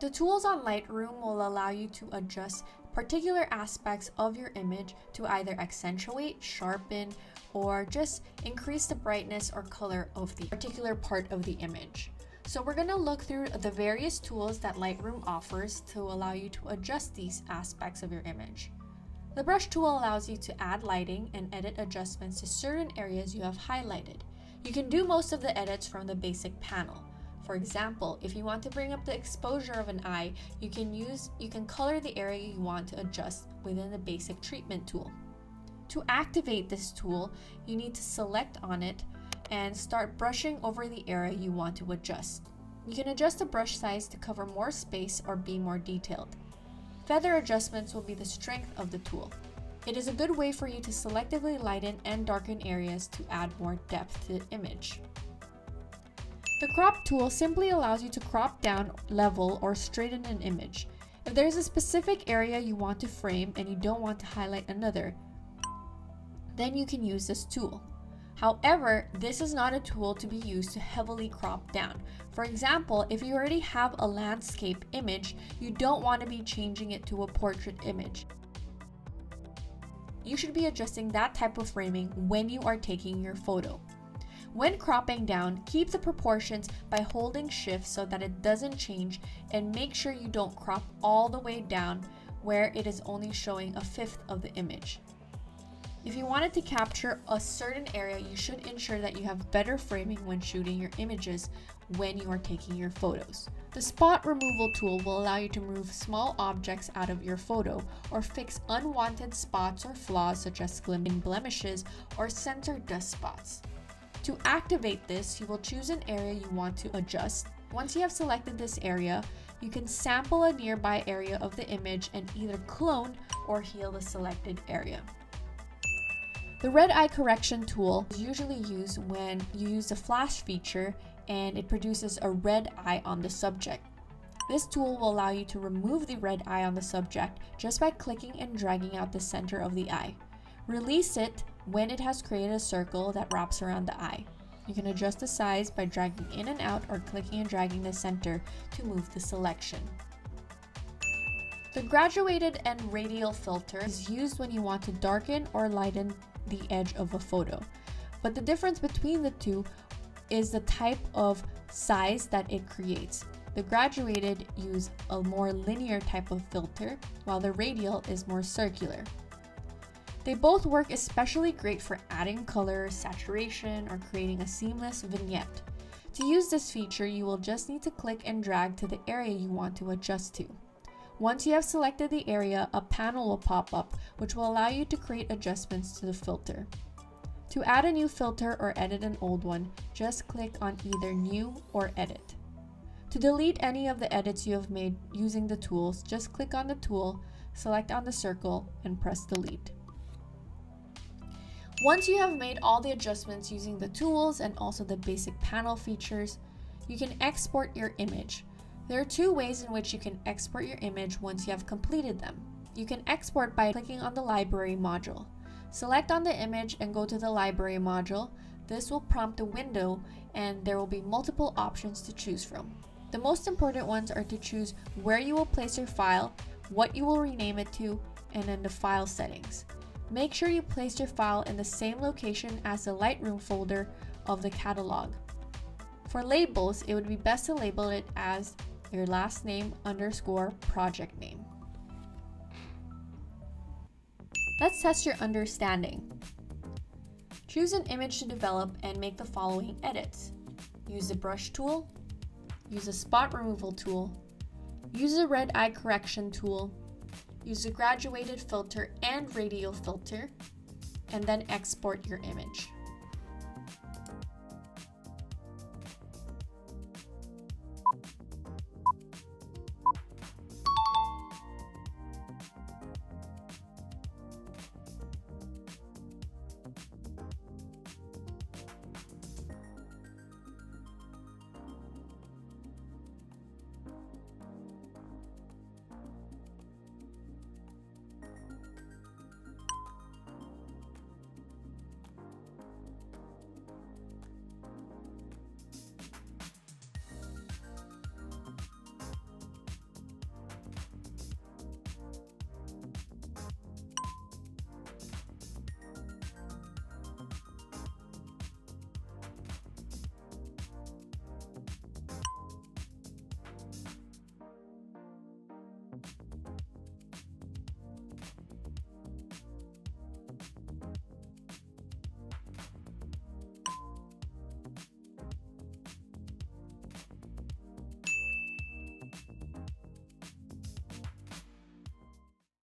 The tools on Lightroom will allow you to adjust particular aspects of your image to either accentuate, sharpen, or just increase the brightness or color of the particular part of the image. So we're going to look through the various tools that Lightroom offers to allow you to adjust these aspects of your image. The brush tool allows you to add lighting and edit adjustments to certain areas you have highlighted. You can do most of the edits from the basic panel. For example, if you want to bring up the exposure of an eye, you can color the area you want to adjust within the basic treatment tool. To activate this tool, you need to select on it and start brushing over the area you want to adjust. You can adjust the brush size to cover more space or be more detailed. Feather adjustments will be the strength of the tool. It is a good way for you to selectively lighten and darken areas to add more depth to the image. The crop tool simply allows you to crop down, level, or straighten an image. If there is a specific area you want to frame and you don't want to highlight another, then you can use this tool. However, this is not a tool to be used to heavily crop down. For example, if you already have a landscape image, you don't want to be changing it to a portrait image. You should be adjusting that type of framing when you are taking your photo. When cropping down, keep the proportions by holding shift so that it doesn't change, and make sure you don't crop all the way down where it is only showing 1/5 of the image. If you wanted to capture a certain area, you should ensure that you have better framing when shooting your images when you are taking your photos. The spot removal tool will allow you to remove small objects out of your photo or fix unwanted spots or flaws such as glimmering blemishes or center dust spots. To activate this, you will choose an area you want to adjust. Once you have selected this area, you can sample a nearby area of the image and either clone or heal the selected area. The red eye correction tool is usually used when you use the flash feature and it produces a red eye on the subject. This tool will allow you to remove the red eye on the subject just by clicking and dragging out the center of the eye. Release it when it has created a circle that wraps around the eye. You can adjust the size by dragging in and out or clicking and dragging the center to move the selection. The graduated and radial filter is used when you want to darken or lighten the edge of a photo. But the difference between the two is the type of size that it creates. The graduated use a more linear type of filter, while the radial is more circular. They both work especially great for adding color, saturation, or creating a seamless vignette. To use this feature, you will just need to click and drag to the area you want to adjust to. Once you have selected the area, a panel will pop up, which will allow you to create adjustments to the filter. To add a new filter or edit an old one, just click on either New or Edit. To delete any of the edits you have made using the tools, just click on the tool, select on the circle, and press Delete. Once you have made all the adjustments using the tools and also the basic panel features, you can export your image. There are two ways in which you can export your image once you have completed them. You can export by clicking on the library module. Select on the image and go to the library module. This will prompt a window and there will be multiple options to choose from. The most important ones are to choose where you will place your file, what you will rename it to, and then the file settings. Make sure you place your file in the same location as the Lightroom folder of the catalog. For labels, it would be best to label it as your last name _ project name. Let's test your understanding. Choose an image to develop and make the following edits. Use the brush tool, use the spot removal tool, use the red eye correction tool, use the graduated filter and radial filter, and then export your image.